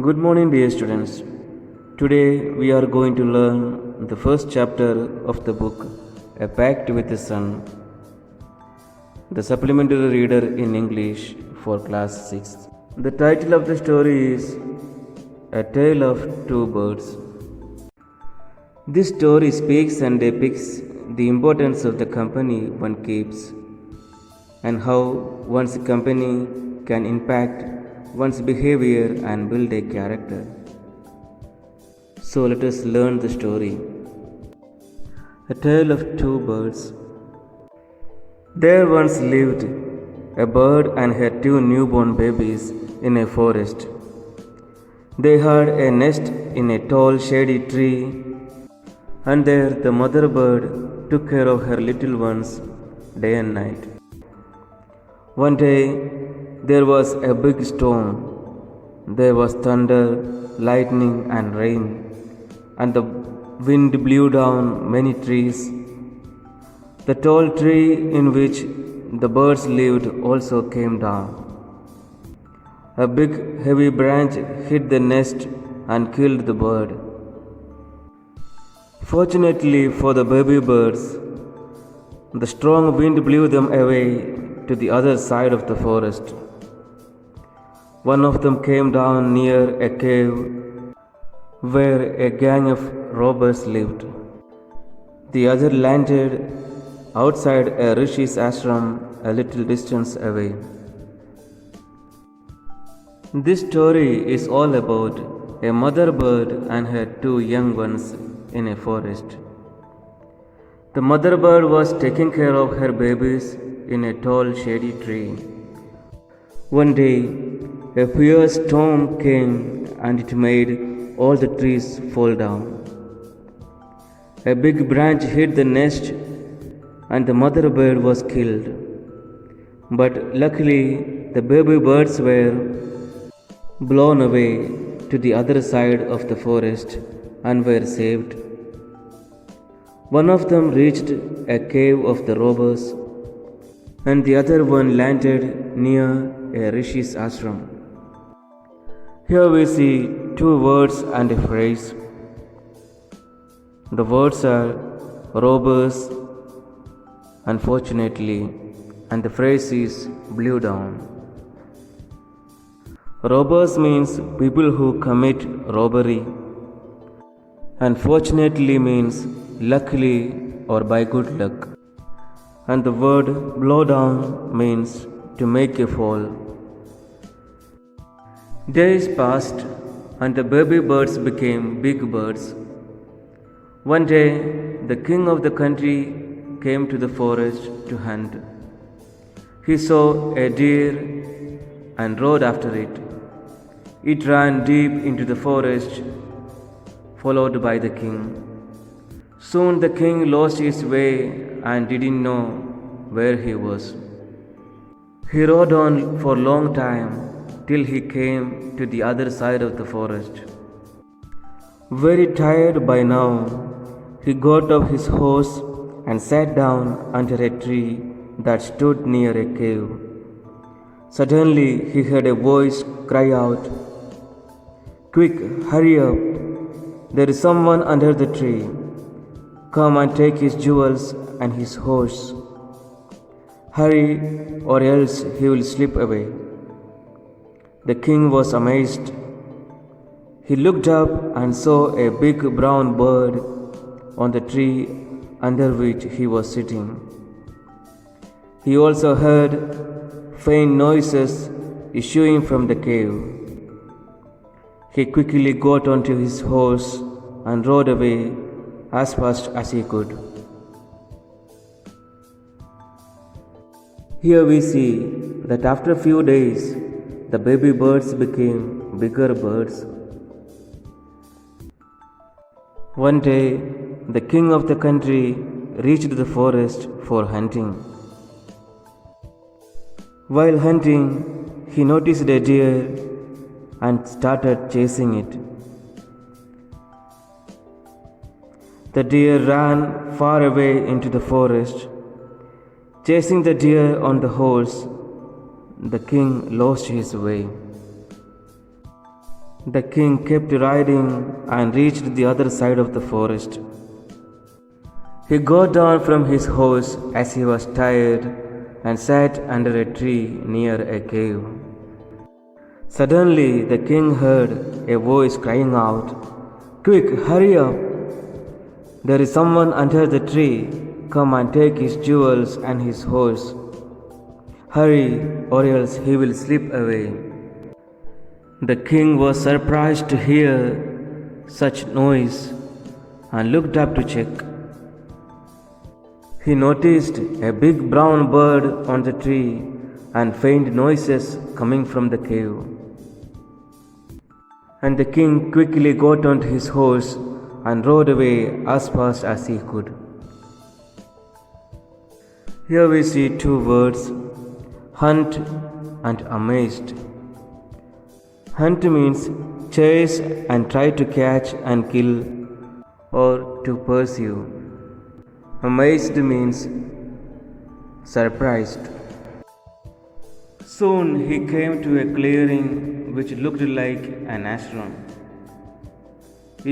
Good morning, dear students. Today we are going to learn the first chapter of the book, A Pact with the Sun, the supplementary reader in English for class 6. The title of the story is A Tale of Two Birds. This story speaks and depicts the importance of the company one keeps and how one's company can impact one's behavior and build a character. So let us learn the story. A Tale of Two Birds. There once lived a bird and her two newborn babies in a forest. They had a nest in a tall shady tree, and there the mother bird took care of her little ones day and night. One day there was a big storm. There was thunder, lightning, and rain, and the wind blew down many trees. The tall tree in which the birds lived also came down. A big heavy branch hit the nest and killed the bird. Fortunately for the baby birds, the strong wind blew them away to the other side of the forest. One of them came down near a cave where a gang of robbers lived. The other landed outside a rishi's ashram a little distance away. This story is all about a mother bird and her two young ones in a forest. The mother bird was taking care of her babies in a tall shady tree. One day, a fierce storm came and it made all the trees fall down. A big branch hit the nest and the mother bird was killed. But luckily, the baby birds were blown away to the other side of the forest and were saved. One of them reached a cave of the robbers, and the other one landed near a rishi's ashram. Here we see two words and a phrase. The words are robbers, unfortunately, and the phrase is blew down. Robbers means people who commit robbery. Unfortunately means luckily or by good luck. And the word blow down means to make a fall. Days passed and the baby birds became big birds. One day, the king of the country came to the forest to hunt. He saw a deer and rode after it. It ran deep into the forest, followed by the king. Soon the king lost his way and didn't know where he was. He rode on for a long time till he came to the other side of the forest. Very tired by now, he got off his horse and sat down under a tree that stood near a cave. Suddenly he heard a voice cry out, "Quick, hurry up! There is someone under the tree. Come and take his jewels and his horse. Hurry, or else he will slip away." The king was amazed. He looked up and saw a big brown bird on the tree under which he was sitting. He also heard faint noises issuing from the cave. He quickly got onto his horse and rode away as fast as he could. Here we see that after a few days, the baby birds became bigger birds. One day, the king of the country reached the forest for hunting. While hunting, he noticed a deer and started chasing it. The deer ran far away into the forest. Chasing the deer on the horse, the king lost his way. The king kept riding and reached the other side of the forest. He got down from his horse as he was tired and sat under a tree near a cave. Suddenly the king heard a voice crying out, "Quick, hurry up! There is someone under the tree. Come and take his jewels and his horse. Hurry, or else he will slip away." The king was surprised to hear such noise and looked up to check. He noticed a big brown bird on the tree and faint noises coming from the cave. And the king quickly got on his horse and rode away as fast as he could. Here we see two words, hunt and amazed. Hunt means chase and try to catch and kill or to pursue. Amazed means surprised. Soon he came to a clearing which looked like an ashram.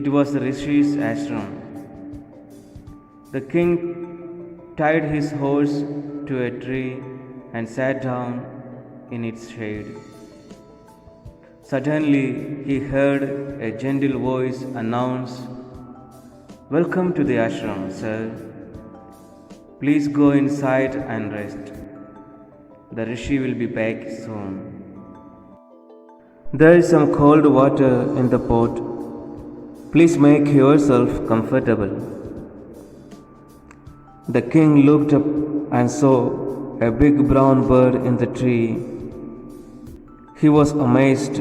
It was the Rishi's ashram. The king tied his horse to a tree and sat down in its shade. Suddenly he heard a gentle voice announce, "Welcome to the ashram, sir. Please go inside and rest. The Rishi will be back soon. There is some cold water in the pot. Please make yourself comfortable." The king looked up and saw a big brown bird in the tree. He was amazed.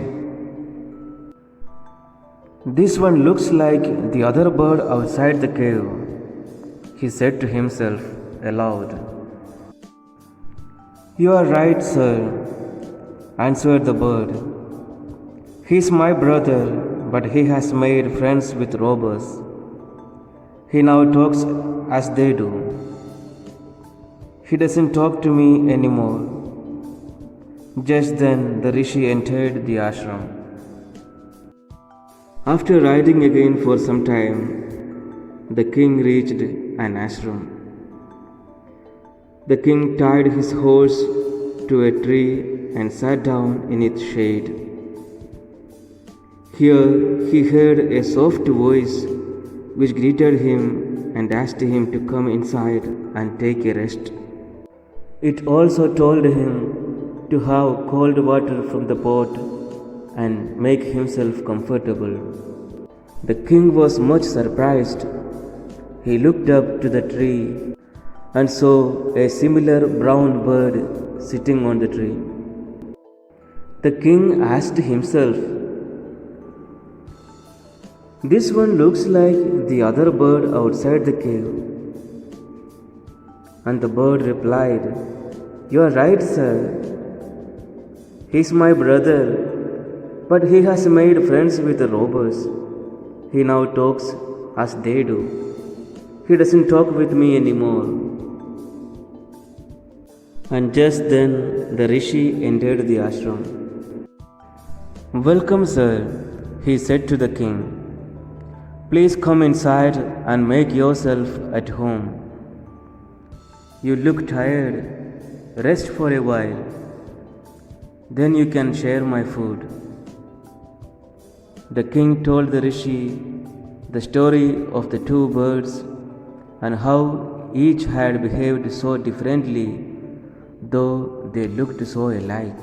"This one looks like the other bird outside the cave," he said to himself aloud. "You are right, sir," answered the bird. "He is my brother, but he has made friends with robbers. He now talks as they do. He doesn't talk to me anymore." Just then the Rishi entered the ashram. After riding again for some time, the king reached an ashram. The king tied his horse to a tree and sat down in its shade. Here he heard a soft voice which greeted him and asked him to come inside and take a rest. It also told him to have cold water from the pot and make himself comfortable. The king was much surprised. He looked up to the tree and saw a similar brown bird sitting on the tree. The king asked himself, "This one looks like the other bird outside the cave." And the bird replied, "You are right, sir. He is my brother, but he has made friends with the robbers. He now talks as they do. He doesn't talk with me anymore." And just then the Rishi entered the ashram. "Welcome, sir," he said to the king. "Please come inside and make yourself at home. You look tired. Rest for a while. Then you can share my food." The king told the Rishi the story of the two birds and how each had behaved so differently, though they looked so alike.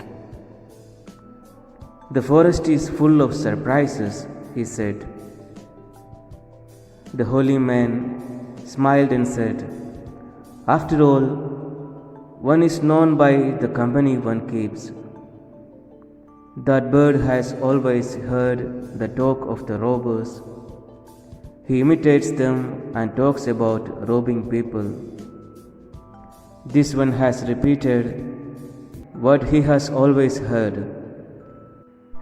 "The forest is full of surprises," he said. The holy man smiled and said, "After all, one is known by the company one keeps. That bird has always heard the talk of the robbers. He imitates them and talks about robbing people. This one has repeated what he has always heard.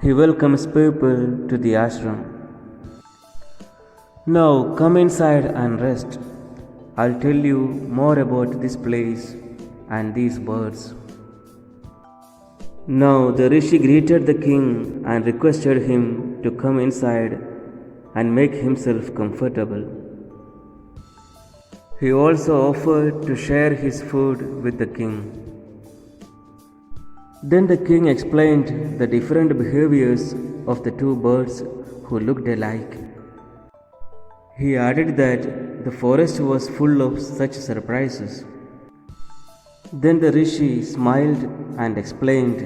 He welcomes people to the ashram. Now come inside and rest. I'll tell you more about this place and these birds." Now the Rishi greeted the king and requested him to come inside and make himself comfortable. He also offered to share his food with the king. Then the king explained the different behaviors of the two birds who looked alike. He added that the forest was full of such surprises. Then the rishi smiled and explained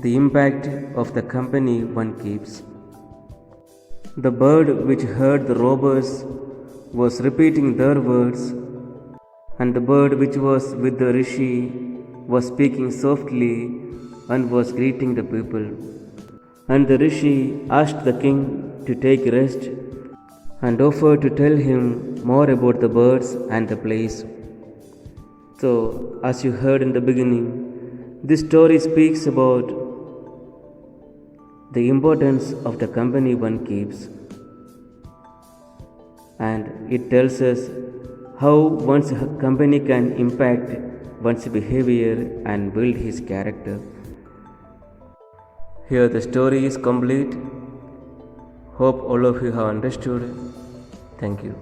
the impact of the company one keeps. The bird which heard the robbers was repeating their words, and the bird which was with the rishi was speaking softly and was greeting the people. And the rishi asked the king to take rest and offered to tell him more about the birds and the place. So, as you heard in the beginning, this story speaks about the importance of the company one keeps, and it tells us how one's company can impact one's behavior and build his character. Here the story is complete. Hope all of you have understood. Thank you.